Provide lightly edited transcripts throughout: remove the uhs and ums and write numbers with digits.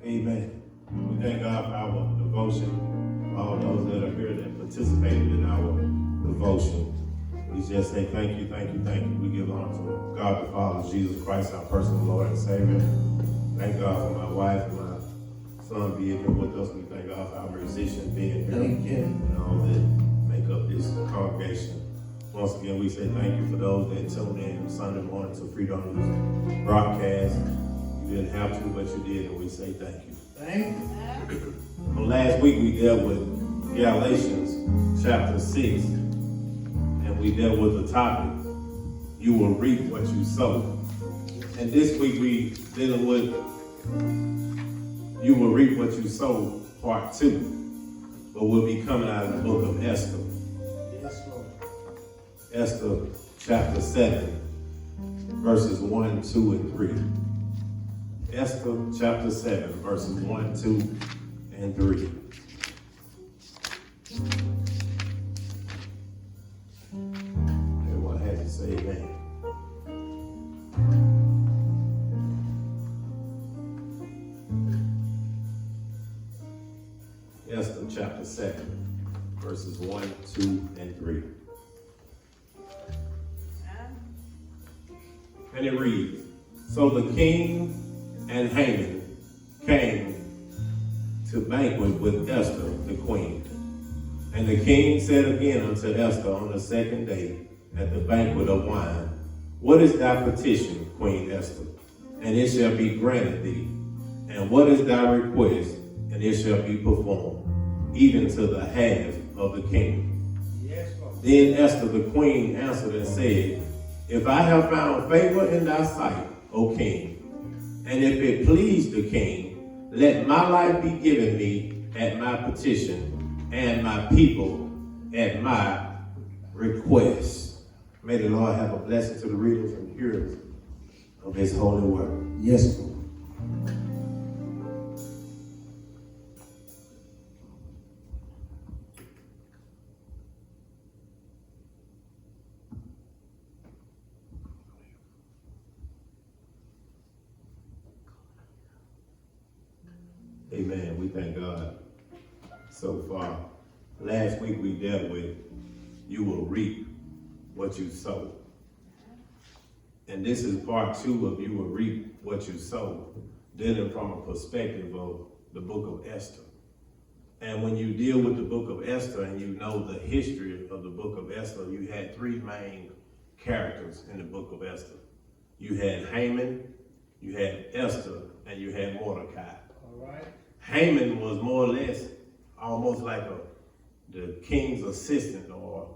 Amen. We thank God for our devotion, all those that are here that participated in our devotion. We just say thank you, thank you, thank you. We give honor to God the Father, Jesus Christ, our personal Lord and Savior. Thank God for my wife and my son being here with us. We thank God for our musicians being here. Thank you. And all that make up this congregation. Once again, we say thank you for those that tune in Sunday morning to Freedom's broadcast. You didn't have to, but you did, and we say thank you. Thank you. Well, last week we dealt with Galatians chapter 6, and we dealt with the topic, you will reap what you sow. And this week we dealing with you will reap what you sow, part 2. But we'll be coming out of the book of Esther. Yes, Lord. Esther chapter 7, verses 1, 2, and 3. Esther chapter 7, verses 1, 2, and 3. Everyone has to say amen. Esther chapter 7, verses 1, 2, and 3. And it reads, so the king and Haman came to banquet with Esther the queen. And the king said again unto Esther on the second day at the banquet of wine, what is thy petition, Queen Esther? And it shall be granted thee. And what is thy request? And it shall be performed, even to the half of the kingdom. Yes, Lord. Then Esther the queen answered and said, if I have found favor in thy sight, O king, and if it please the king, let my life be given me at my petition, and my people at my request. May the Lord have a blessing to the readers and hearers of his holy word. Yes, Lord. Amen. We thank God so far. Last week we dealt with you will reap what you sow. And this is part 2 of you will reap what you sow, dealing from a perspective of the book of Esther. And when you deal with the book of Esther and you know the history of the book of Esther, you had 3 main characters in the book of Esther. You had Haman, you had Esther, and you had Mordecai. All right. Haman was more or less almost like the king's assistant or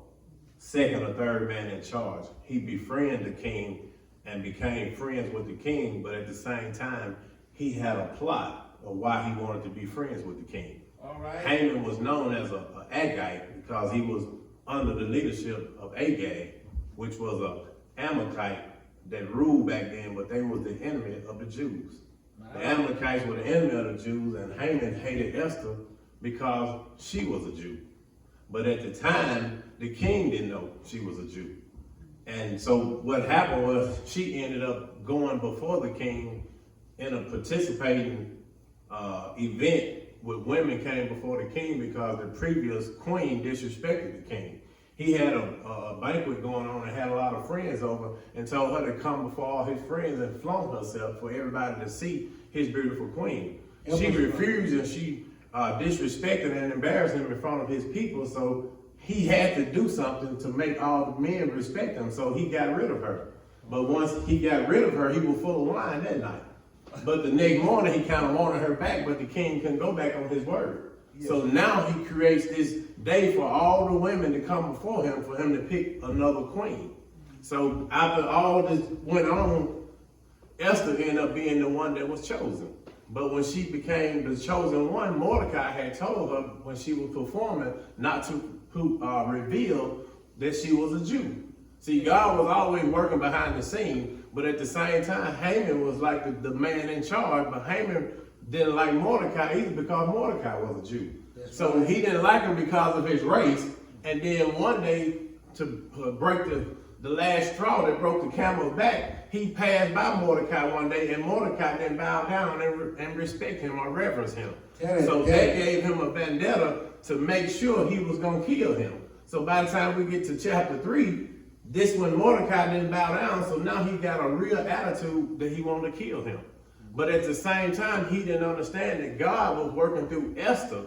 second or third man in charge. He befriended the king and became friends with the king, but at the same time, he had a plot of why he wanted to be friends with the king. All right. Haman was known as an Agagite because he was under the leadership of Agag, which was an Amalekite that ruled back then, but they was the enemy of the Jews. The Amalekites were the enemy of the Jews, and Haman hated Esther because she was a Jew. But at the time, the king didn't know she was a Jew. And so what happened was she ended up going before the king in a participating event where women came before the king because the previous queen disrespected the king. He had a banquet going on and had a lot of friends over and told her to come before all his friends and flaunt herself for everybody to see his beautiful queen. She refused and she disrespected and embarrassed him in front of his people, so he had to do something to make all the men respect him, so he got rid of her. But once he got rid of her, he was full of wine that night. But the next morning, he kind of wanted her back, but the king couldn't go back on his word. Yes. So now he creates this day for all the women to come before him for him to pick another queen. So after all this went on, Esther ended up being the one that was chosen. But when she became the chosen one, Mordecai had told her when she was performing not to reveal that she was a Jew. See, God was always working behind the scene, but at the same time, Haman was like the man in charge, but Haman didn't like Mordecai either because Mordecai was a Jew. So he didn't like him because of his race, and then one day to break the last straw that broke the camel's back, he passed by Mordecai one day, and Mordecai didn't bow down and respect him or reverence him. So that gave him a vendetta to make sure he was going to kill him. So by the time we get to chapter 3, this one Mordecai didn't bow down, so now he got a real attitude that he wanted to kill him. But at the same time, he didn't understand that God was working through Esther,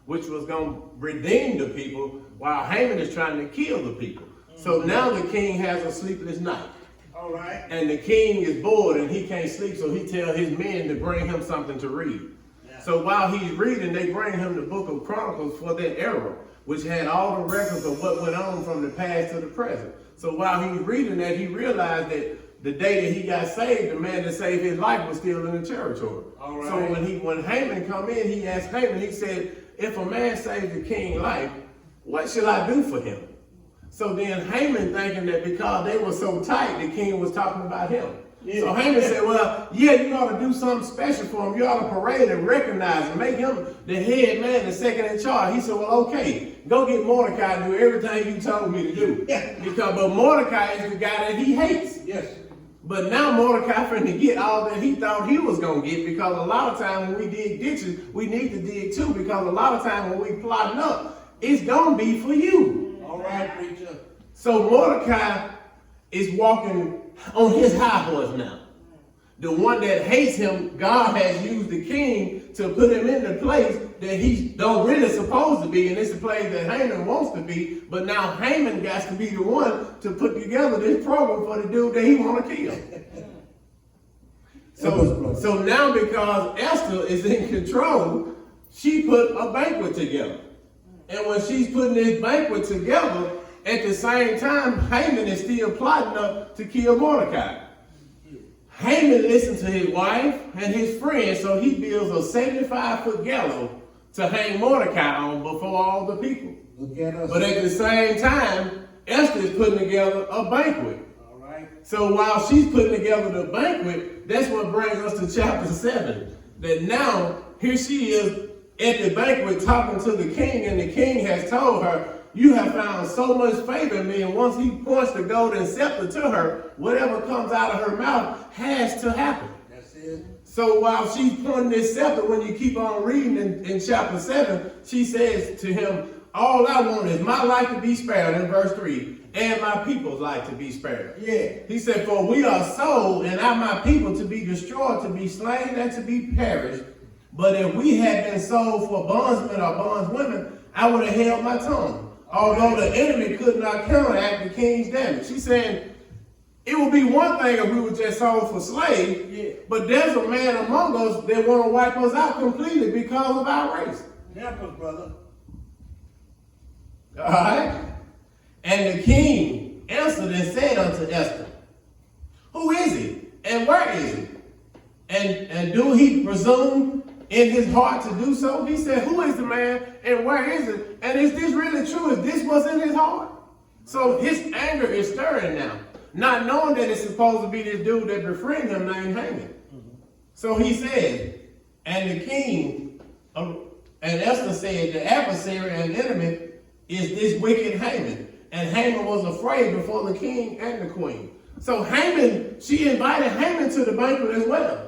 which was going to redeem the people, while Haman is trying to kill the people. So now the king has a sleepless night. All right. And the king is bored and he can't sleep, so he tells his men to bring him something to read. Yeah. So while he's reading, they bring him the book of Chronicles for that era, which had all the records of what went on from the past to the present. So while he's reading that, he realized that the day that he got saved, the man that saved his life was still in the territory. All right. So when Haman come in, he asked Haman, he said, if a man saves the king's life, what shall I do for him? So then Haman, thinking that because they were so tight, the king was talking about him. Yeah. So Haman said, well, yeah, you ought to do something special for him. You ought to parade and recognize him, make him the head man, the second in charge. He said, well, okay, go get Mordecai to do everything you told me to do. Yeah. But Mordecai is the guy that he hates. Yes. But now Mordecai finna get all that he thought he was going to get, because a lot of times when we dig ditches, we need to dig too, because a lot of times when we plotting up, it's going to be for you. All right, preacher. So Mordecai is walking on his high horse now. The one that hates him, God has used the king to put him in the place that he don't really supposed to be, and it's the place that Haman wants to be. But now Haman got to be the one to put together this program for the dude that he want to kill. So now, because Esther is in control, she put a banquet together. And when she's putting this banquet together, at the same time, Haman is still plotting up to kill Mordecai. Haman listened to his wife and his friends, so he builds a 75-foot gallows to hang Mordecai on before all the people. But at the same time, Esther is putting together a banquet. All right. So while she's putting together the banquet, that's what brings us to chapter 7. That now, here she is at the banquet talking to the king, and the king has told her, you have found so much favor in me, and once he points the golden scepter to her, whatever comes out of her mouth has to happen. That's it. So while she's pointing this scepter, when you keep on reading in chapter 7, she says to him, all I want is my life to be spared, in verse 3, and my people's life to be spared. Yeah. He said, for we are sold, and are my people to be destroyed, to be slain, and to be perished. But if we had been sold for bondsmen or bondswomen, I would have held my tongue. Although the enemy could not counteract the king's damage. She's saying, it would be one thing if we were just sold for slaves, but there's a man among us that want to wipe us out completely because of our race. Help us, brother. All right? And the king answered and said unto Esther, who is he? And where is he? And do he presume in his heart to do so? He said, who is the man and where is it? And is this really true? Is this what's in his heart? So his anger is stirring now, not knowing that it's supposed to be this dude that befriended him named Haman. So he said, and the king, and Esther said, the adversary and enemy is this wicked Haman. And Haman was afraid before the king and the queen. So Haman, she invited Haman to the banquet as well.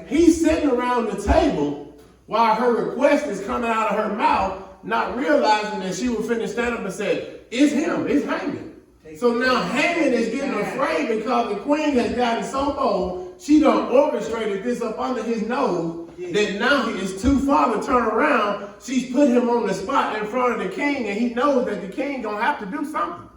He's sitting around the table while her request is coming out of her mouth, not realizing that she was finna stand up and say, it's him, it's Haman. So now Haman is getting afraid because the queen has gotten so bold, she done orchestrated this up under his nose, that now he is too far to turn around. She's put him on the spot in front of the king, and he knows that the king gonna have to do something.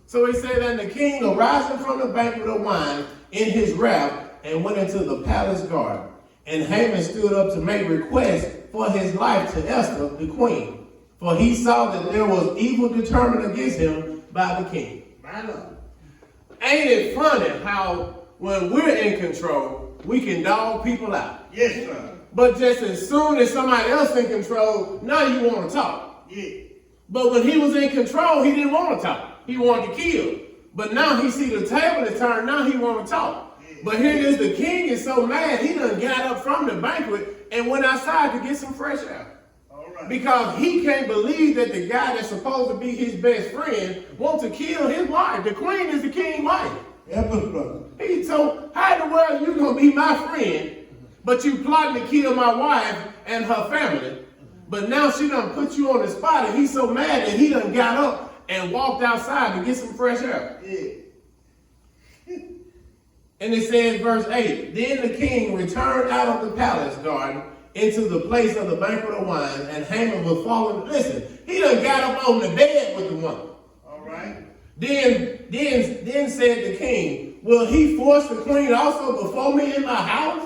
So he said, and the king arising from the banquet of wine in his wrath, and went into the palace garden. And Haman stood up to make request for his life to Esther, the queen. For he saw that there was evil determined against him by the king. Ain't it funny how when we're in control, we can dog people out? Yes, sir. But just as soon as somebody else in control, now you want to talk. Yeah. But when he was in control, he didn't want to talk. He wanted to kill. But now he see the table is turned, now he want to talk. But here it is, the king is so mad, he done got up from the banquet and went outside to get some fresh air. All right. Because he can't believe that the guy that's supposed to be his best friend wants to kill his wife. The queen is the king's wife. Help us, brother. So how in the world you gonna be my friend, but you plotting to kill my wife and her family? But now she done put you on the spot, and he's so mad that he done got up and walked outside to get some fresh air. Yeah. And it says, verse 8, then the king returned out of the palace garden into the place of the banquet of wine, and Haman was fallen. Listen, he done got up on the bed with the woman. All right. Then said the king, will he force the queen also before me in my house?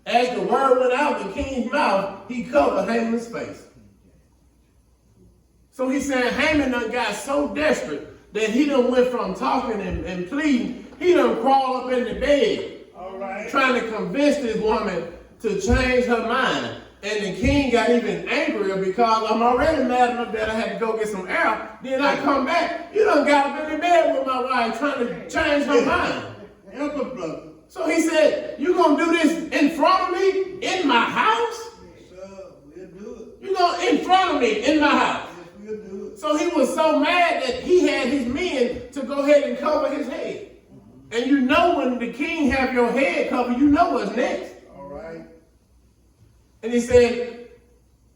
As the word went out the king's mouth, he covered Haman's face. So he said Haman done got so desperate that he done went from talking and pleading, he done crawled up in the bed. All right. Trying to convince this woman to change her mind. And the king got even angrier because I'm already mad enough that I had to go get some air. Then I come back, you done got up in the bed with my wife trying to change her mind. Help us, brother. So he said, you gonna do this in front of me, in my house? Yes, sir. We'll do it. You gonna in front of me, in my house? Yes, we'll do it. So he was so mad that he had his men to go ahead and cover his head. And you know when the king have your head covered, you know what's next. All right. And he said,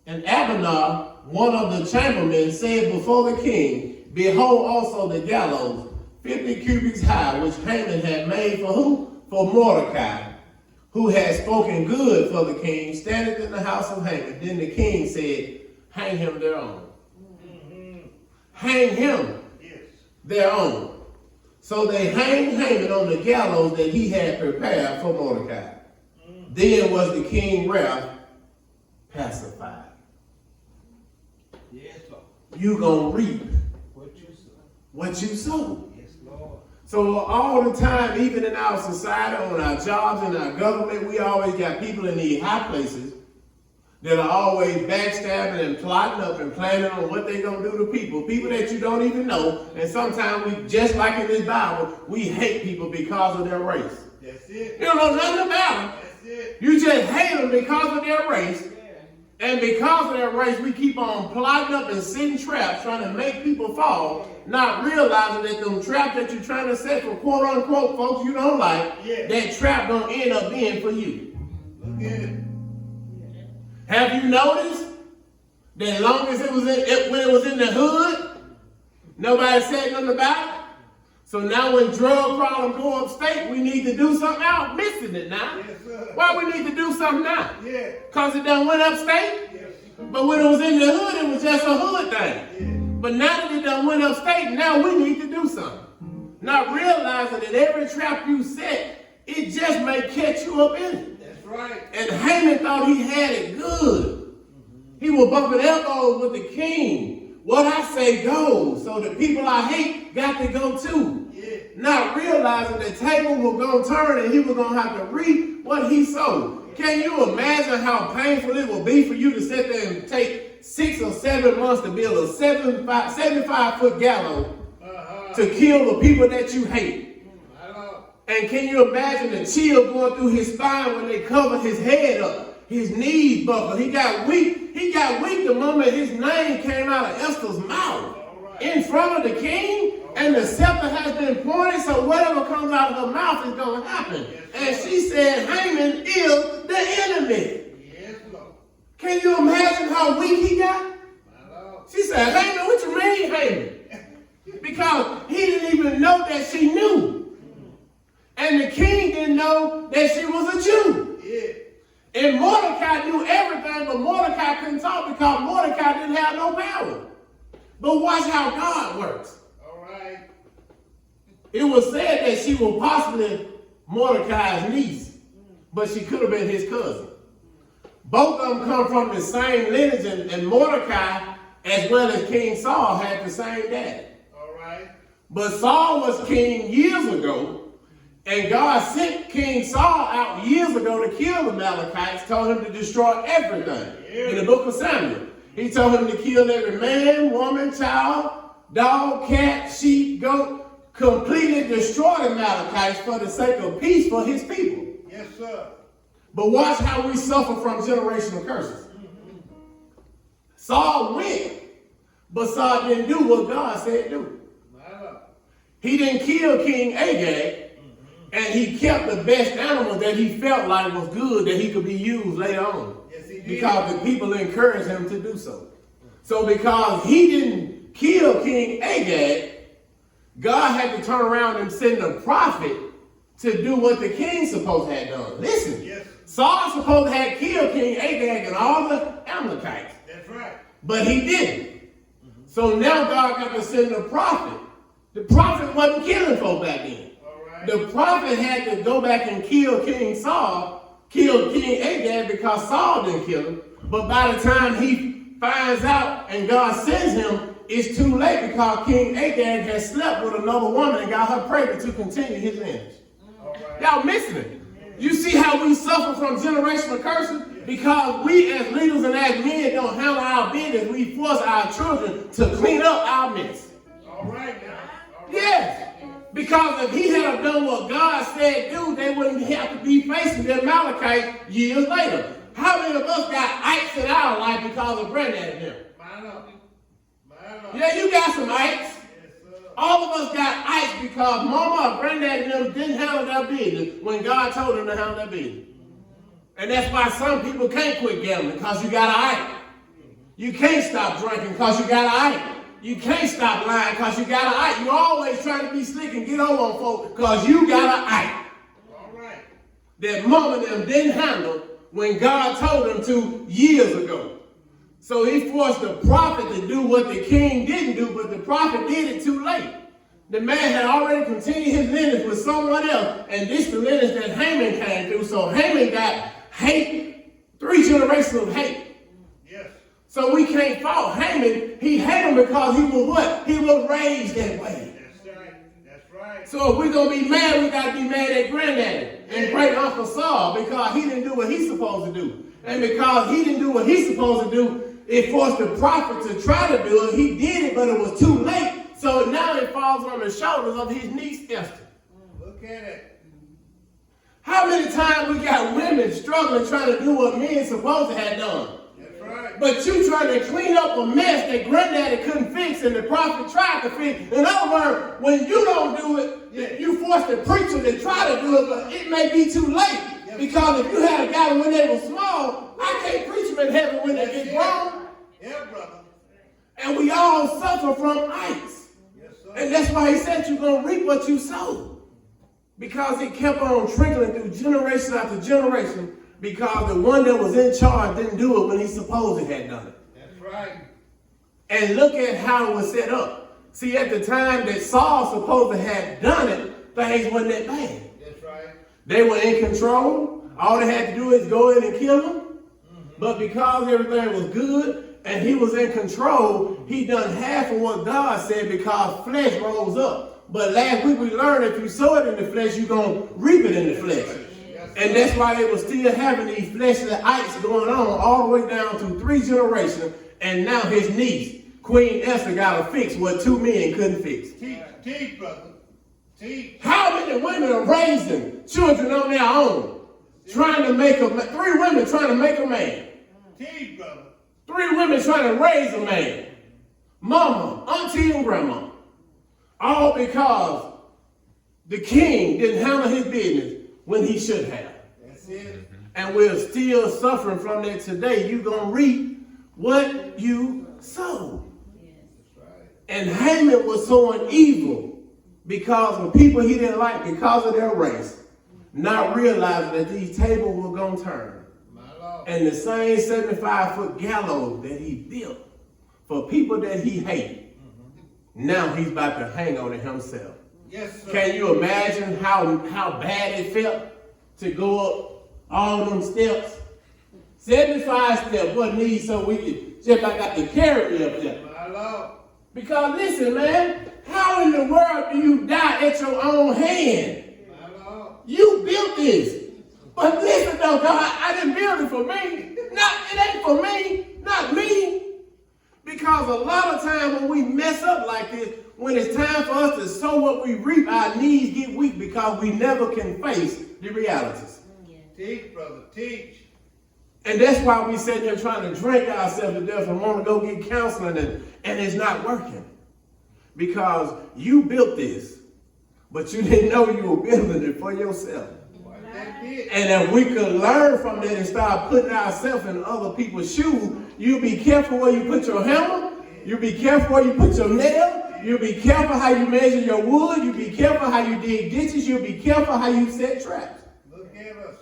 and Abner, one of the chamberlain, said before the king, behold also the gallows, 50 cubits high, which Haman had made for who? For Mordecai, who had spoken good for the king, standeth in the house of Haman. Then the king said, hang him thereon. Hang him thereon. So they hanged Haman on the gallows that he had prepared for Mordecai. Then was the king's wrath pacified. Yes, sir. You gonna reap What you say. what you sow. Yes, Lord. So all the time, even in our society, on our jobs, in our government, we always got people in these high places that are always backstabbing and plotting up and planning on what they're going to do to people that you don't even know. And sometimes we, just like in this Bible, we hate people because of their race. That's it. You don't know nothing about them. That's it. You just hate them because of their race. And because of their race, we keep on plotting up and setting traps, trying to make people fall, not realizing that them traps that you're trying to set for quote unquote folks you don't like, that trap gonna end up being for you. Look at it. Have you noticed that long as when it was in the hood, nobody said nothing about it? So now when drug problems go upstate, we need to do something out, missing it now. Yes, sir. Why we need to do something now? Yeah. Because it done went upstate? Yes. But when it was in the hood, it was just a hood thing. Yeah. But now that it done went upstate, now we need to do something. Not realizing that every trap you set, it just may catch you up in it. That's right. And Haman thought he had it good. He was bumping elbows with the king. What I say goes. So the people I hate got to go too. Yeah. Not realizing the table was going to turn and he was going to have to reap what he sowed. Can you imagine how painful it will be for you to sit there and take 6 or 7 months to build a 75-foot gallows to kill the people that you hate? And can you imagine the chill going through his spine when they covered his head up? His knees buckled. He got weak. He got weak the moment his name came out of Esther's mouth. In front of the king, and the scepter has been pointed, so whatever comes out of her mouth is going to happen. And she said, Haman is the enemy. Yes, Lord. Can you imagine how weak he got? She said, Haman, what you mean, Haman? Because he didn't even know that she knew. And the king didn't know that she was a Jew. Yeah. And Mordecai knew everything, but Mordecai couldn't talk because Mordecai didn't have no power. But watch how God works. All right. It was said that she was possibly Mordecai's niece, but she could have been his cousin. Both of them come from the same lineage, and Mordecai, as well as King Saul, had the same dad. All right. But Saul was king years ago, and God sent King Saul out years ago to kill the Amalekites, told him to destroy everything. In the book of Samuel, he told him to kill every man, woman, child, dog, cat, sheep, goat, completely destroy the Amalekites for the sake of peace for his people. Yes, sir. But watch how we suffer from generational curses. Saul went, but Saul didn't do what God said do. He didn't kill King Agag, and he kept the best animal that he felt like was good that he could be used later on. Yes, he did. Because the people encouraged him to do so. So because he didn't kill King Agag, God had to turn around and send a prophet to do what the king supposed to have done. Listen, Yes. Saul supposed to have killed King Agag and all the Amalekites, That's right. but he didn't. So now God got to send a prophet. The prophet wasn't killing folk back then. All right. The prophet had to go back and kill King Agag because Saul didn't kill him. But by the time he finds out and God sends him, it's too late because King Agag has slept with another woman and got her pregnant to continue his lineage. All right. Y'all missing it. You see how we suffer from generational curses? Because we as leaders and as men don't handle our business. We force our children to clean up our mess. All right now. All right. Yes. Because if he had done what God said do, they wouldn't have to be facing the Amalekites years later. How many of us got ice in our life because of granddaddy them? Mine up. Mine up. Yeah, you got some ice. Yes, sir. All of us got ice because mama or granddaddy them didn't handle their business when God told them to handle their business. And that's why some people can't quit gambling because you got an ice. You can't stop drinking because you got an ice. You can't stop lying because you got an ice. You always trying to be slick and get over on folks because you got an ice. All right. That mama and them didn't handle when God told them to years ago. So he forced the prophet to do what the king didn't do, but the prophet did it too late. The man had already continued his lineage with someone else, and this the lineage that Haman came through. So Haman got hate, 3 generations of hate. Yes. So we can't fault Haman. He hated him because he was what? He was raised that way. That's right. That's right. So if we're going to be mad, we got to be mad at granddaddy and great uncle Saul because he didn't do what he's supposed to do. And because he didn't do what he's supposed to do, it forced the prophet to try to do it. He did it, but it was too late. So now it falls on the shoulders of his niece Esther. Look at it. How many times we got women struggling trying to do what men supposed to have done? That's right. But you trying to clean up a mess that granddaddy couldn't fix and the prophet tried to fix. In other words, when you don't do it, you force the preacher to try to do it, but it may be too late. Because if you had a guy when they were small, I can't preach them in heaven when they get grown. Yeah, brother. And we all suffer from ice. Yes, sir. And that's why he said you're going to reap what you sow. Because it kept on trickling through generation after generation because the one that was in charge didn't do it when he supposed he had done it. That's right. And look at how it was set up. See, at the time that Saul supposed to have done it, things wasn't that bad. That's right. They were in control. All they had to do is go in and kill him. But because everything was good and he was in control, he done half of what God said because flesh rose up. But last week we learned if you sow it in the flesh, you're going to reap it in the flesh. And that's why they were still having these fleshly ites going on all the way down through 3 generations. And now his niece, Queen Esther, got to fix what 2 men couldn't fix. Teach, brother. Teach. How many women are raising children on their own? Trying to make 3 women trying to make a man. Teach, brother. 3 women trying to raise a man. Mama, auntie, and grandma. All because the king didn't handle his business when he should have. That's it. And we're still suffering from that today. You're going to reap what you sow. That's right. And Haman was sowing evil because of people he didn't like because of their race. Not realizing that these tables were going to turn. My Lord. And the same 75-foot gallows that he built for people that he hated, now he's about to hang on it himself. Yes, sir. Can you imagine how bad it felt to go up all them steps? 75 steps, what need so we could just like got to carry me up there. My Lord. Because listen, man, how in the world do you die at your own hand? My Lord. You built this. But listen though, God, I didn't build it for me. It ain't for me, not me. Because a lot of times when we mess up like this, when it's time for us to sow what we reap, our knees get weak because we never can face the realities. Teach, brother. Teach. And that's why we sit here trying to drink ourselves to death and want to go get counseling and it's not working. Because you built this, but you didn't know you were building it for yourself. And if we could learn from that and start putting ourselves in other people's shoes, you be careful where you put your hammer, you be careful where you put your nail, you be careful how you measure your wood, you be careful how you dig ditches, you be careful how you set traps. Look at us.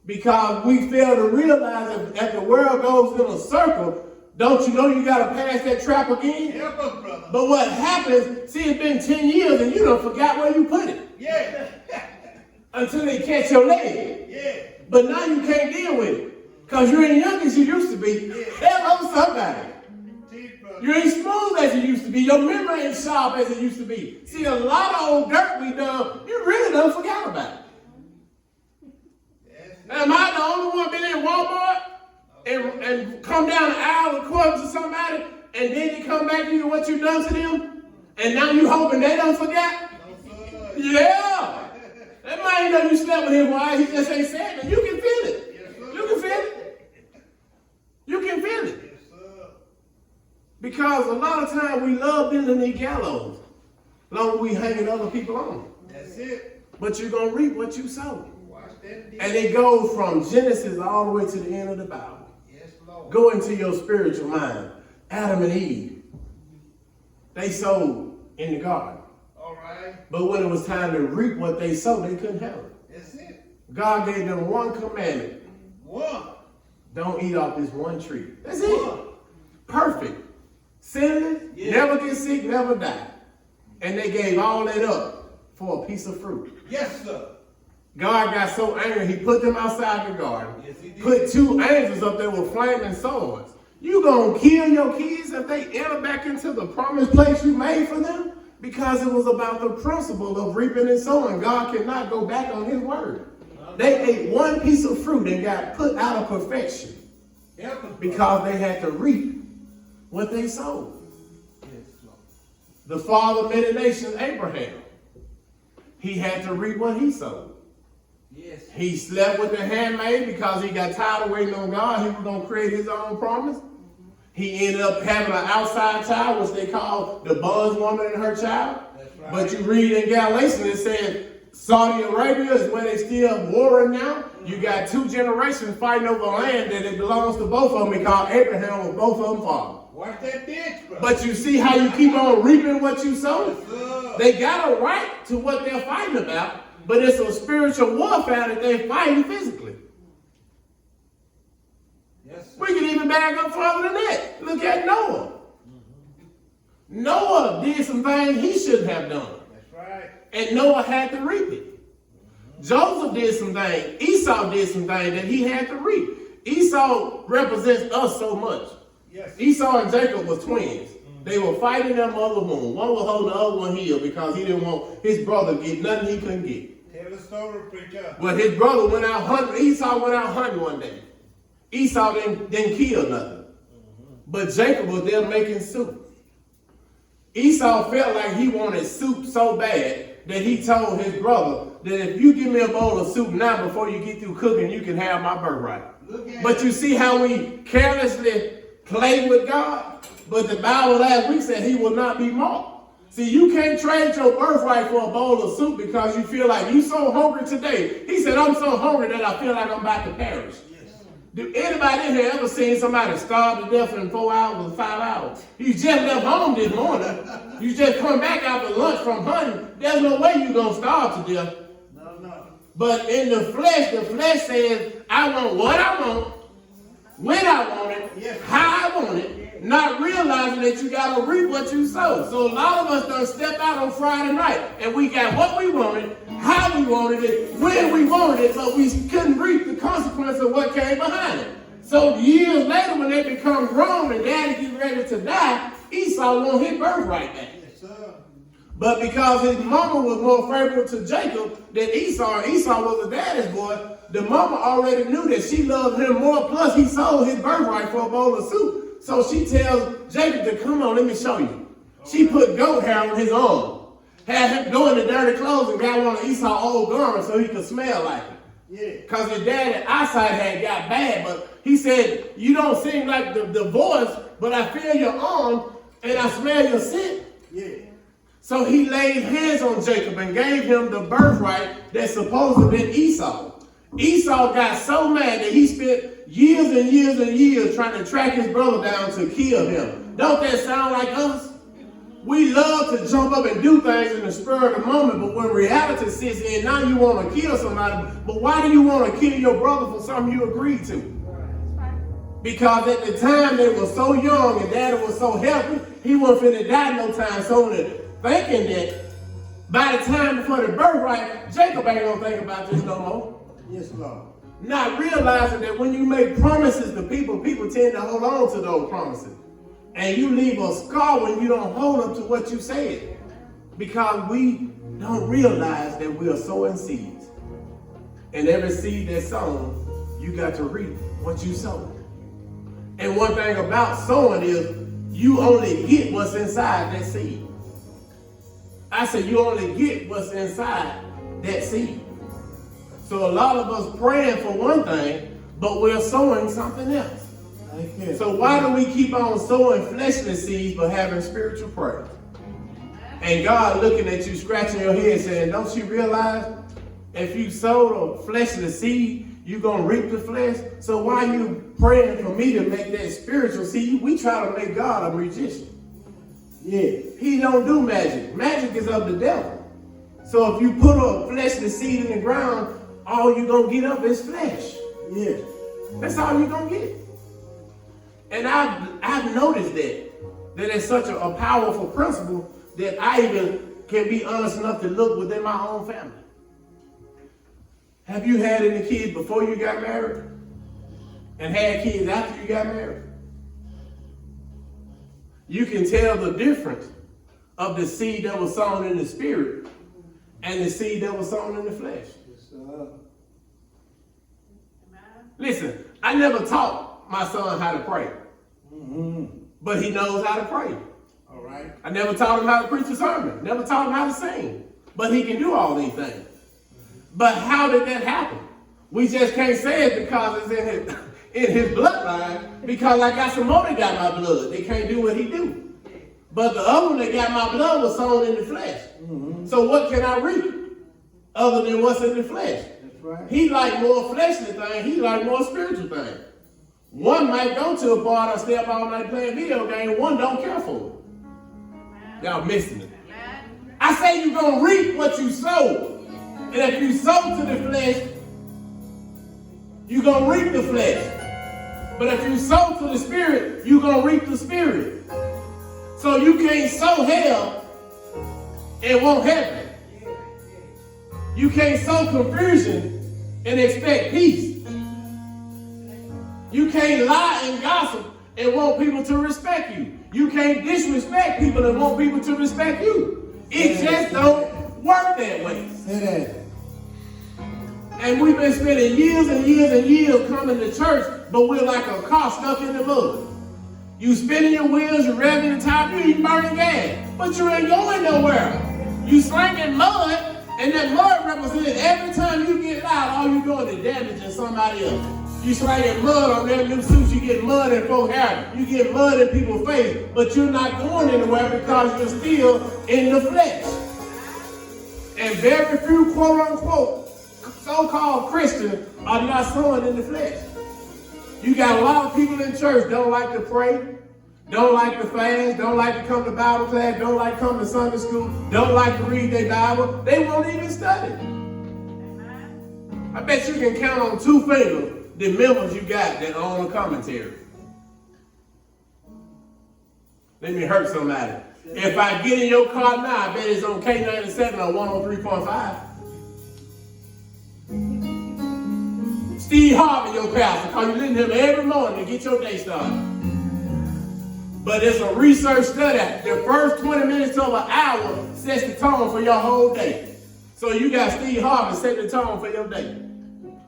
Because we fail to realize that as the world goes in a circle, don't you know you got to pass that trap again? Help us, brother. But what happens, see, it's been 10 years and you done forgot where you put it. Yeah. Until they catch your leg. Yeah. But now you can't deal with it. Because you ain't young as you used to be. Hello, somebody. You ain't smooth as you used to be. Your memory ain't sharp as it used to be. See, a lot of old dirt we done, you really done forgot about it. Am I the only one been in Walmart and come down the aisle according to somebody and then they come back to you what you done to them? And now you hoping they don't forget? Yeah. That man know you slept with his wife, he just ain't saying it. You can feel it. You can feel it. You can feel it. Because a lot of times we love building these gallows. Long as we hanging other people on. That's it. But you're going to reap what you sow. Watch that. And it goes from Genesis all the way to the end of the Bible. Yes, Lord. Go into your spiritual mind. Adam and Eve, they sowed in the garden. All right. But when it was time to reap what they sowed, they couldn't have it. That's it. God gave them one commandment. One. Don't eat off this one tree. That's it. Perfect. Sinless, never get sick, never die. And they gave all that up for a piece of fruit. Yes, sir. God got so angry, he put them outside the garden. Yes, he did. Put two angels up there with flaming swords. You gonna kill your kids if they enter back into the promised place you made for them? Because it was about the principle of reaping and sowing. God cannot go back on his word. They ate one piece of fruit and got put out of perfection because they had to reap what they sowed. The father of many nations, Abraham, he had to reap what he sowed. Yes. He slept with the handmaid because he got tired of waiting on God. He was going to create his own promise. He ended up having an outside child, which they call the bondswoman and her child. That's right. But you read in Galatians, it says Saudi Arabia is where they still warring now. You got two generations fighting over land that it belongs to both of them because Abraham was both of them father. Watch that ditch, bro. But you see how you keep on reaping what you sow? Yes, They got a right to what they're fighting about, but it's a spiritual warfare that they're fighting physically. yes, sir. We can even back up further than that. Look at Noah. Noah did some things he shouldn't have done. That's right. And Noah had to reap it. Joseph did some things. Esau did some things that he had to reap. Esau represents us so much. Yes. Esau and Jacob were twins. They were fighting their mother wound. One was holding the other one heel because he didn't want his brother to get nothing he couldn't get. Tell the story, preacher. But his brother went out hunting. Esau went out hunting one day. Esau didn't kill nothing. But Jacob was there making soup. Esau felt like he wanted soup so bad that he told his brother that if you give me a bowl of soup now before you get through cooking, you can have my birthright. But you see how we carelessly play with God? But the Bible last week said he will not be mocked. See, you can't trade your birthright for a bowl of soup because you feel like you so hungry today. He said, I'm so hungry that I feel like I'm about to perish. Do anybody in here ever seen somebody starve to death in 4 hours or 5 hours? You just left home this morning. You just come back after lunch from hunting. There's no way you're going to starve to death. No. But in the flesh says, I want what I want, when I want it, how I want it, not realizing that you got to reap what you sow. So a lot of us done stepped out on Friday night, and we got what we wanted, how we wanted it, when we wanted it, but we couldn't reap the consequence of what came behind it. So years later, when they become grown and daddy get ready to die, Esau want his birthright back. Yes, sir. But because his mama was more favorable to Jacob than Esau, and Esau was a daddy's boy, the mama already knew that she loved him more, plus he sold his birthright for a bowl of soup. So she tells Jacob to come on, let me show you. She put goat hair on his arm, had him go in the dirty clothes and got one of Esau's old garments so he could smell like it. Yeah. Because his dad's eyesight had got bad, but He said, you don't seem like the voice, but I feel your arm and I smell your scent. Yeah. So he laid hands on Jacob and gave him the birthright that's supposed to have been Esau. Esau got so mad that he spent years and years and years trying to track his brother down to kill him. Don't that sound like us? We love to jump up and do things in the spur of the moment, but when reality sits in, now you want to kill somebody. But why do you want to kill your brother for something you agreed to? Because at the time they were so young and daddy was so healthy, he wasn't finna die no time soon. Thinking that by the time for the birthright, Jacob ain't gonna think about this no more. Yes, Lord. Not realizing that when you make promises to people, people tend to hold on to those promises. And you leave a scar when you don't hold up to what you said. Because we don't realize that we are sowing seeds. And every seed that's sown, you got to reap what you sow. And one thing about sowing is you only get what's inside that seed. I said you only get what's inside that seed. So a lot of us praying for one thing, but we're sowing something else. So why do we keep on sowing fleshly seeds but having spiritual prayer? And God looking at you, scratching your head saying, don't you realize if you sow a fleshly seed, you're going to reap the flesh? So why are you praying for me to make that spiritual seed? We try to make God a magician. Yeah, he don't do magic. Magic is of the devil. So if you put a fleshly seed in the ground, all you're going to get up is flesh. Yeah. That's all you're going to get. And I've noticed that it's such a powerful principle that I even can be honest enough to look within my own family. Have you had any kids before you got married? And had kids after you got married? You can tell the difference of the seed that was sown in the spirit and the seed that was sown in the flesh. Listen, I never taught my son how to pray. But he knows how to pray. All right. I never taught him how to preach a sermon. Never taught him how to sing. But he can do all these things. But how did that happen? We just can't say it because it's in his bloodline. Because I got some more that got my blood. They can't do what he do. But the other one that got my blood was sown in the flesh. So what can I reap other than what's in the flesh? That's right. He like more fleshly things. He like more spiritual things. One might go to a bar and stay up all night playing video games. One don't care for it. Y'all missing it. I say you're going to reap what you sow. And if you sow to the flesh, you're going to reap the flesh. But if you sow to the spirit, you're going to reap the spirit. So you can't sow hell and want heaven. You can't sow confusion and expect peace. You can't lie and gossip and want people to respect you. You can't disrespect people and want people to respect you. It just don't work that way. And we've been spending years and years and years coming to church, but we're like a car stuck in the mud. You spinning your wheels, you're revving the top, you ain't burning gas, but you ain't going nowhere. You slinging mud, and that mud represents every time you get loud, all you're doing is damaging somebody else. You slinging mud on their new suits, you get mud in folks' hair, you get mud in people's face, but you're not going anywhere because you're still in the flesh. And very few quote-unquote so-called Christians are not sowing in the flesh. You got a lot of people in church don't like to pray, don't like to fast, don't like to come to Bible class, don't like to come to Sunday school, don't like to read their Bible. They won't even study. I bet you can count on 2 fingers the members you got that own a commentary. Let me hurt somebody. If I get in your car now, I bet it's on K97 or 103.5. Steve Harvey, your pastor, because you listen to him every morning to get your day started. But it's a research study. The first 20 minutes to an hour sets the tone for your whole day. So you got Steve Harvey set the tone for your day.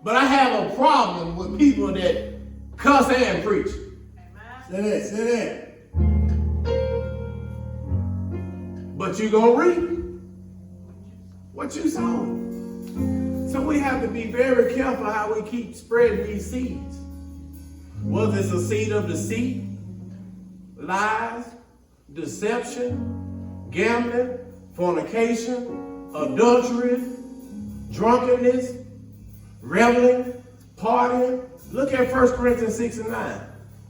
But I have a problem with people that cuss and preach. Say that. But you're going to reap what you sow. So we have to be very careful how we keep spreading these seeds. Was this a seed of deceit, lies, deception, gambling, fornication, adultery, drunkenness, reveling, partying? Look at 1 Corinthians 6 and 9.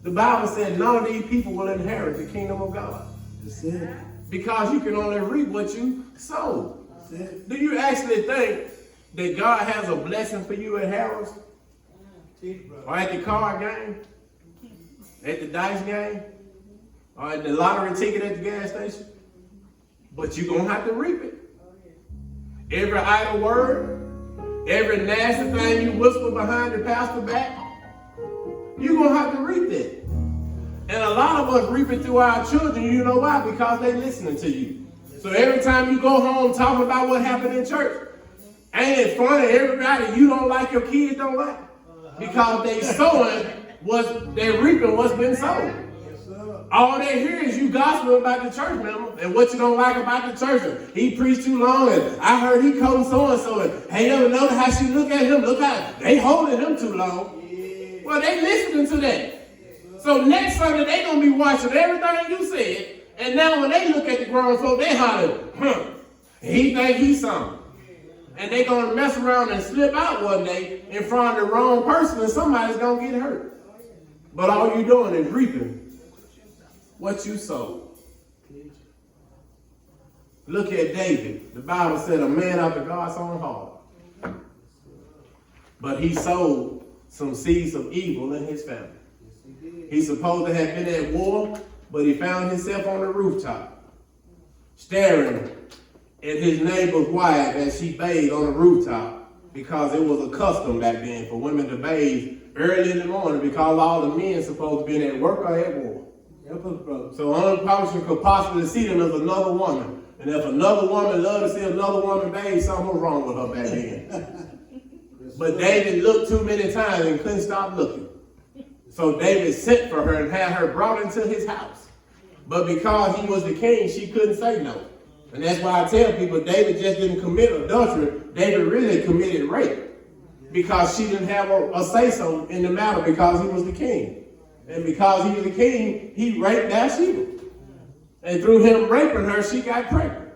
The Bible said none of these people will inherit the kingdom of God. That's it. Because you can only reap what you sow. That's it. Do you actually think that God has a blessing for you at Harris? Or at the card game? At the dice game? Or at the lottery ticket at the gas station? But you're going to have to reap it. Every idle word, every nasty thing you whisper behind the pastor back, you're going to have to reap that. And a lot of us reap it through our children. You know why? Because they're listening to you. So every time you go home talking about what happened in church, ain't it funny? Everybody you don't like, your kids don't like. Because they sowing they're reaping what's been sown. All they hear is you gossiping about the church member and what you don't like about the church. And he preached too long, and I heard he quoting so-and-so, and hey, never notice how she look at him. Look how they holding him too long. Yeah. Well, they listening to that. So next Sunday, they going to be watching everything you said, and now when they look at the grown folk, they holler, he think he's something. And they going to mess around and slip out one day in front of the wrong person, and somebody's going to get hurt. But all you doing is reaping what you sowed. Look at David. The Bible said a man after God's own heart. But he sowed some seeds of evil in his family. He's supposed to have been at war, but he found himself on the rooftop, staring at his neighbor's wife as she bathed on the rooftop, because it was a custom back then for women to bathe early in the morning because all the men supposed to be at work or at war. So only person could possibly see them as another woman. And if another woman loved to see another woman bathe, something was wrong with her back then. But David looked too many times and couldn't stop looking. So David sent for her and had her brought into his house. But because he was the king, she couldn't say no. And that's why I tell people David just didn't commit adultery. David really committed rape. Because she didn't have a say-so in the matter because he was the king. And because he was the king, he raped Bathsheba. And through him raping her, she got pregnant.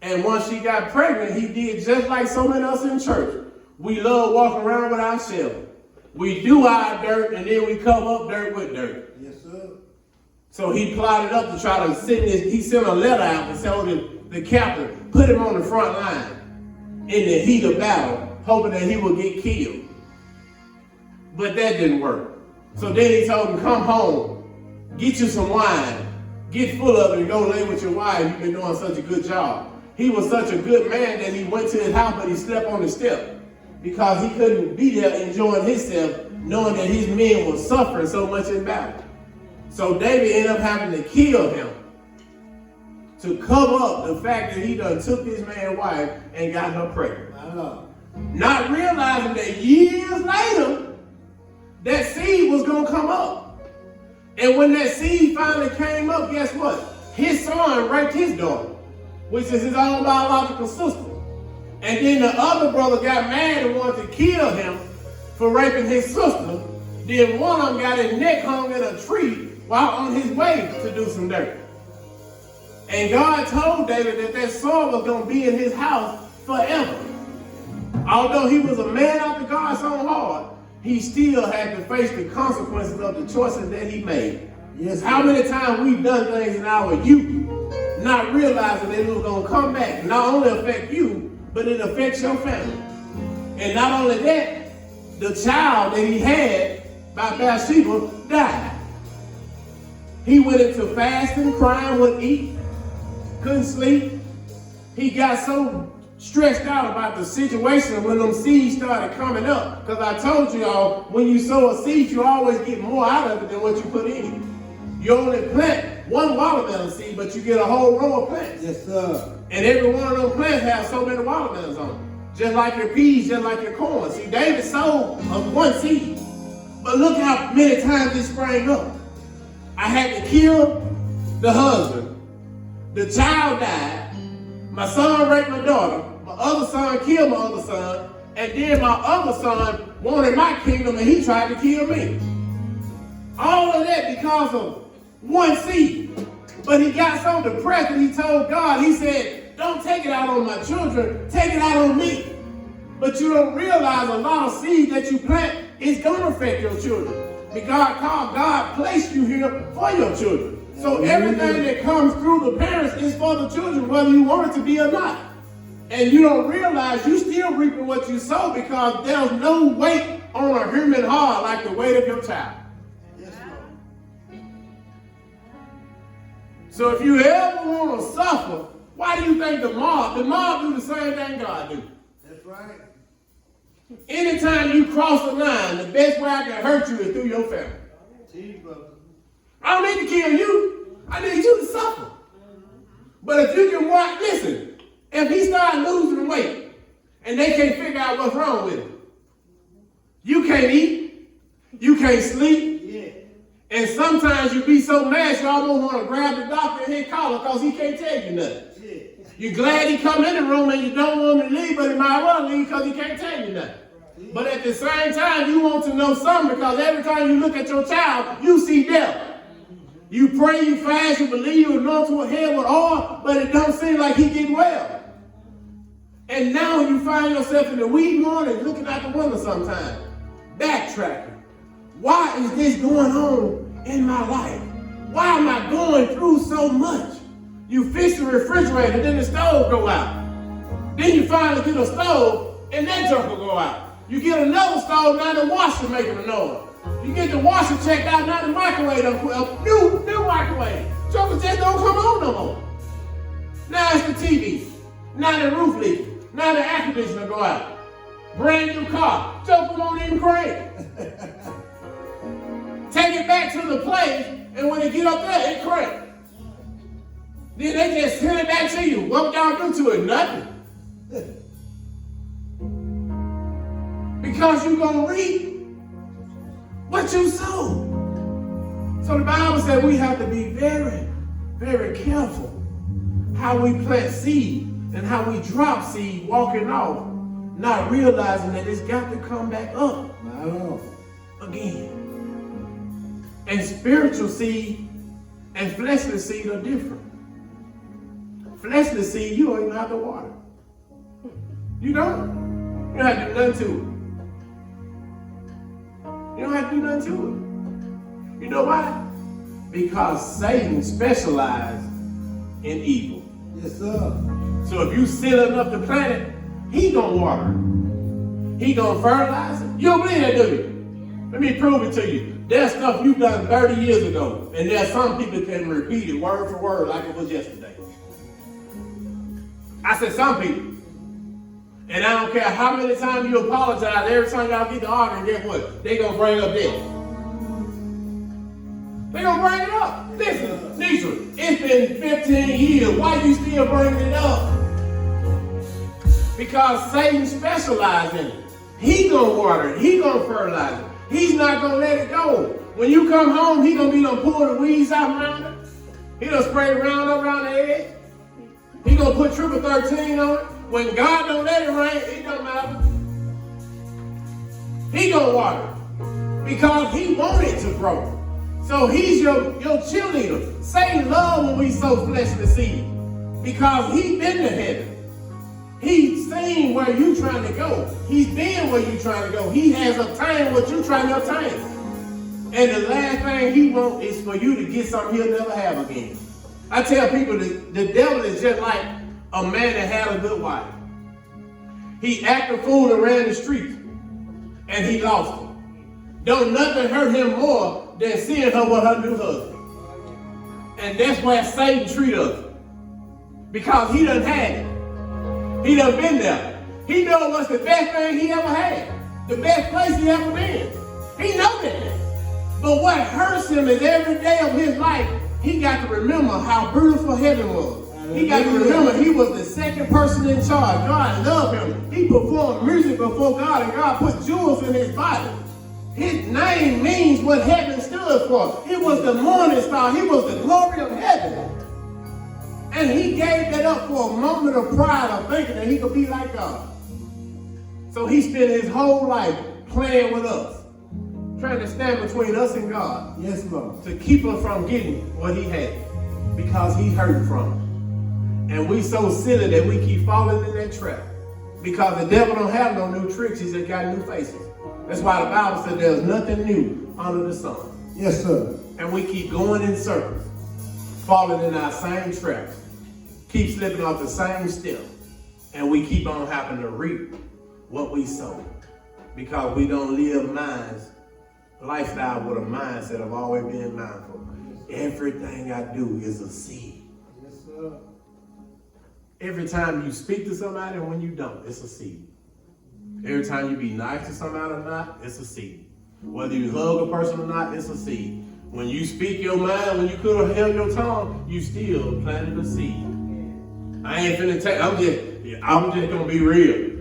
And once she got pregnant, he did just like so many of us in church. We love walking around with our shovel. We do our dirt, and then we cover up dirt with dirt. Yes, sir. So he plotted up to try to he sent a letter out and told the captain, put him on the front line in the heat of battle, hoping that he would get killed. But that didn't work. So then he told him, come home, get you some wine, get full of it and go lay with your wife. You've been doing such a good job. He was such a good man that he went to his house, but he slept on the step because he couldn't be there enjoying himself, knowing that his men were suffering so much in battle. So David ended up having to kill him to cover up the fact that he done took this man's wife and got her pregnant. Not realizing that years later, that seed was going to come up. And when that seed finally came up, guess what? His son raped his daughter, which is his own biological sister. And then the other brother got mad and wanted to kill him for raping his sister. Then one of them got his neck hung in a tree while on his way to do some dirt. And God told David that son was going to be in his house forever. Although he was a man after God's own heart, he still had to face the consequences of the choices that he made. Yes. How many times we've done things in our youth, not realizing that it was going to come back, not only affect you, but it affects your family. And not only that, the child that he had by Bathsheba died. He went into fasting, crying, wouldn't eat, couldn't sleep. He got so stressed out about the situation when them seeds started coming up. Because I told you all, when you sow a seed, you always get more out of it than what you put in it. You only plant one watermelon seed, but you get a whole row of plants. Yes, sir. And every one of those plants has so many watermelons on them. Just like your peas, just like your corn. See, David sowed of one seed. But look how many times it sprang up. I had to kill the husband. The child died. My son raped my daughter. My other son killed my other son. And then my other son wanted my kingdom and he tried to kill me. because of one seed. But he got so depressed that he told God, he said, don't take it out on my children, take it out on me. But you don't realize a lot of seed that you plant is going to affect your children. Because God placed you here for your children. So everything that comes through the parents is for the children, whether you want it to be or not. And you don't realize you still reaping what you sow because there's no weight on a human heart like the weight of your child. Yes, Lord. So if you ever want to suffer, why do you think the mob do the same thing God do? That's right. Anytime you cross the line, the best way I can hurt you is through your family. Jeez, brother. I don't need to kill you. I need you to suffer. But if you can watch, listen, if he starts losing weight and they can't figure out what's wrong with him, you can't eat, you can't sleep, Yeah. and sometimes you be so mad you almost want to grab the doctor and his collar because he can't tell you nothing. Yeah. You're glad he come in the room and you don't want him to leave, but he might well leave because he can't tell you nothing. But at the same time, you want to know something because every time you look at your child, you see death. You pray, you fast, you believe, you anoint to a head with oil, but it don't seem like he getting well. And now you find yourself in the wee morning looking out the window sometimes, backtracking. Why is this going on in my life? Why am I going through so much? You fix the refrigerator, then the stove go out. Then you finally get a stove, and that junk will go out. You get another stove, now the washer making a noise. You get the washer checked out, now the microwave done put up. New microwave. Joker just don't come on no more. Now it's the TV. Now the roof leak. Now the air conditioner go out. Brand new car. Joker won't even crank. Take it back to the place, and when it get up there, it crank. Then they just send it back to you. What y'all do to it? Nothing. Because you're going to reap what you sow. So the Bible said we have to be very, very careful how we plant seed and how we drop seed walking off, not realizing that it's got to come back up again. And spiritual seed and fleshly seed are different. Fleshly seed, you don't even have to water. You don't. You don't have to do nothing to it. You don't have to do nothing to it. You know why? Because Satan specializes in evil. Yes, sir. So if you sin enough to plant it, he gonna water it. He gonna fertilize it. You don't believe that, do you? Let me prove it to you. There's stuff you've done 30 years ago, and there's some people can repeat it word for word like it was yesterday. I said some people. And I don't care how many times you apologize, every time y'all get to arguing, guess what? They gonna bring up this. They gonna bring it up. Listen, Nisha, it's been 15 years. Why you still bringing it up? Because Satan specializes in it. He gonna water it. He gonna fertilize it. He's not gonna let it go. When you come home, he gonna be done pull the weeds out around it. He done spray Roundup around the edge. He gonna put triple 13 on it. When God don't let it rain, it don't matter. He gonna water it because he want it to grow. So he's your cheerleader. Satan loves when we sow fleshly seed because he been to heaven. He's seen where you trying to go. He's been where you trying to go. He has obtained what you trying to obtain. And the last thing he wants is for you to get something he'll never have again. I tell people that the devil is just like a man that had a good wife. He acted a fool and ran the streets, and he lost her. Don't nothing hurt him more than seeing her with her new husband. And that's why Satan treats us. Because he done had it. He done been there. He know what's the best thing he ever had. The best place he ever been. He know that. But what hurts him is every day of his life, he got to remember how beautiful heaven was. He got to remember he was the second person in charge. God loved him. He performed music before God, and God put jewels in his body. His name means what heaven stood for. He was the morning star. He was the glory of heaven. And he gave that up for a moment of pride of thinking that he could be like God. So he spent his whole life playing with us, trying to stand between us and God. Yes, Lord. To keep us from getting what he had. Because he hurt from it. And we so silly that we keep falling in that trap. Because the devil don't have no new tricks, he just got new faces. That's why the Bible said there's nothing new under the sun. Yes, sir. And we keep going in circles, falling in our same traps, keep slipping off the same step, and we keep on having to reap what we sow. Because we don't live lifestyle with a mindset of always being mindful. Everything I do is a seed. Yes, sir. Every time you speak to somebody and when you don't, it's a seed. Every time you be nice to somebody or not, it's a seed. Whether you hug a person or not, it's a seed. When you speak your mind, when you could have held your tongue, you still planted a seed. I ain't finna take, I'm just gonna be real.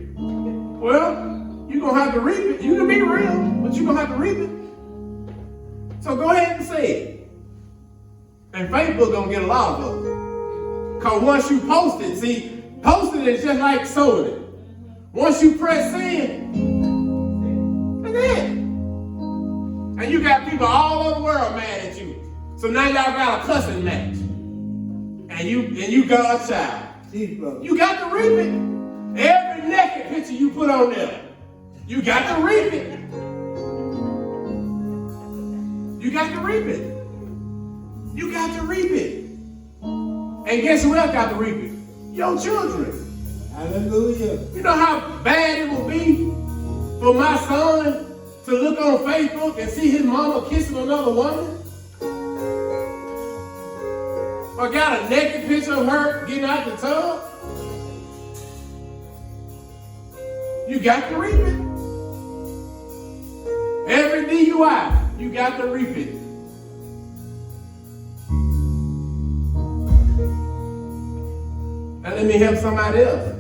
Well, you're gonna have to reap it. You can be real, but you're gonna have to reap it. So go ahead and say it. And Facebook gonna get a lot of us. Because once you post it, see, posting it is just like sowing it. Once you press send, that's it. And you got people all over the world mad at you. So now y'all got a cussing match. And you God's child. You got to reap it. Every naked picture you put on there, you got to reap it. You got to reap it. You got to reap it. And guess who else got to reap it? Your children. Hallelujah. You know how bad it will be for my son to look on Facebook and see his mama kissing another woman? Or got a naked picture of her getting out the tub? You got to reap it. Every DUI, you got to reap it. And let me help somebody else.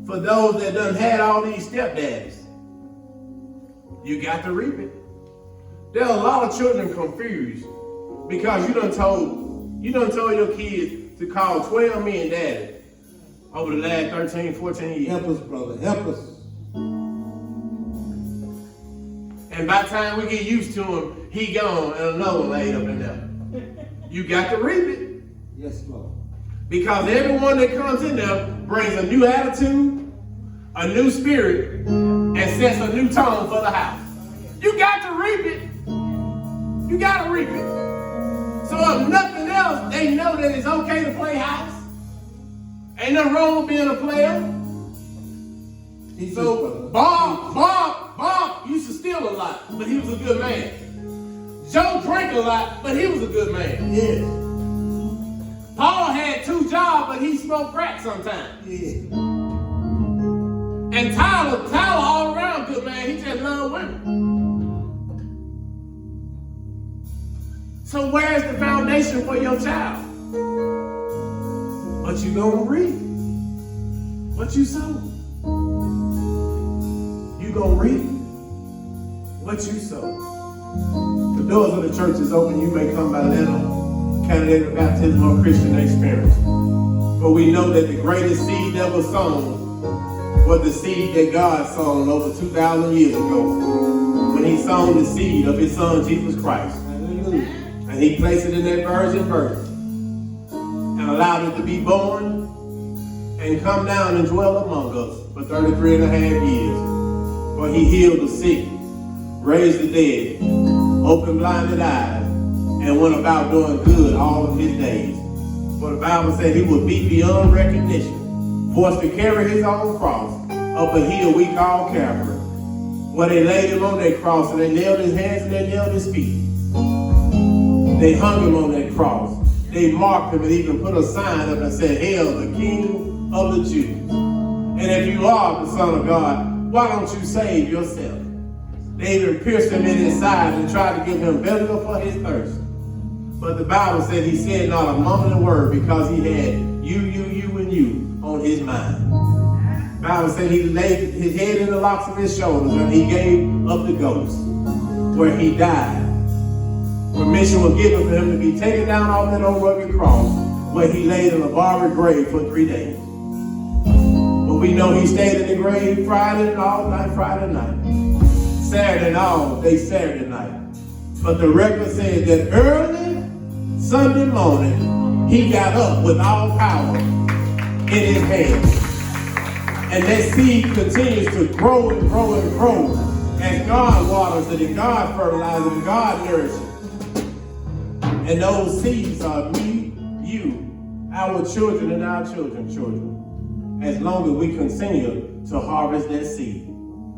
For those that done had all these stepdaddies, you got to reap it. There are a lot of children confused because you done told your kids to call 12 men daddy over the last 13, 14 years. Help us, brother. Help us. And by the time we get used to him, he gone and another one laid up in there. You got to reap it. Yes, Lord. Because everyone that comes in there brings a new attitude, a new spirit, and sets a new tone for the house. You got to reap it. You got to reap it. So if nothing else, they know that it's okay to play house. Ain't nothing wrong with being a player. So Bob used to steal a lot, but he was a good man. Joe drank a lot, but he was a good man. Yes. Paul had 2 jobs, but he smoked crack sometimes. Yeah. And Tyler all around good man, he just loved women. So where's the foundation for your child? What you gonna reap? What you sow? You gonna reap what you sow. The doors of the church is open. You may come by letter, candidate of baptism or Christian experience. But we know that the greatest seed ever sown was the seed that God sown over 2,000 years ago when he sown the seed of his son, Jesus Christ. Hallelujah. And he placed it in that virgin birth and allowed it to be born and come down and dwell among us for 33 and a half years. For he healed the sick, raised the dead, opened blinded eyes, and went about doing good all of his days. For the Bible said he would be beyond recognition, forced to carry his own cross up a hill we call Calvary, where they laid him on that cross and they nailed his hands and they nailed his feet. They hung him on that cross. They marked him and even put a sign up that said, "Hail, the King of the Jews." And if you are the Son of God, why don't you save yourself? They even pierced him in his side and tried to give him vinegar for his thirst. But the Bible said he said not a mumbling word because he had you, and you on his mind. The Bible said he laid his head in the locks of his shoulders and he gave up the ghost where he died. Permission was given for him to be taken down off that old rugged cross where he laid in a borrowed grave for 3 days. But we know he stayed in the grave Friday and all night, Friday night. Saturday all day Saturday night. But the record says that early Sunday morning, he got up with all power in his hands. And that seed continues to grow and grow and grow as God waters it and God fertilizes it and God nourishes it. And those seeds are me, you, our children and our children's children. As long as we continue to harvest that seed,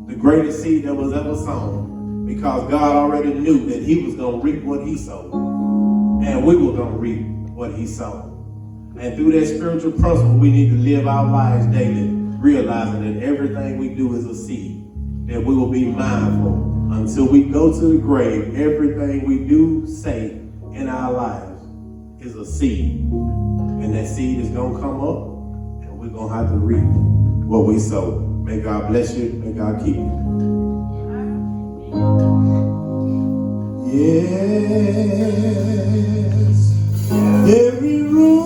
the greatest seed that was ever sown, because God already knew that he was going to reap what he sowed, and we were going to reap what he sowed. And through that spiritual principle, we need to live our lives daily, realizing that everything we do is a seed, that we will be mindful until we go to the grave. Everything we do, say in our lives is a seed, and that seed is going to come up, and we're going to have to reap what we sow. May God bless you. May God keep you. Yes, every room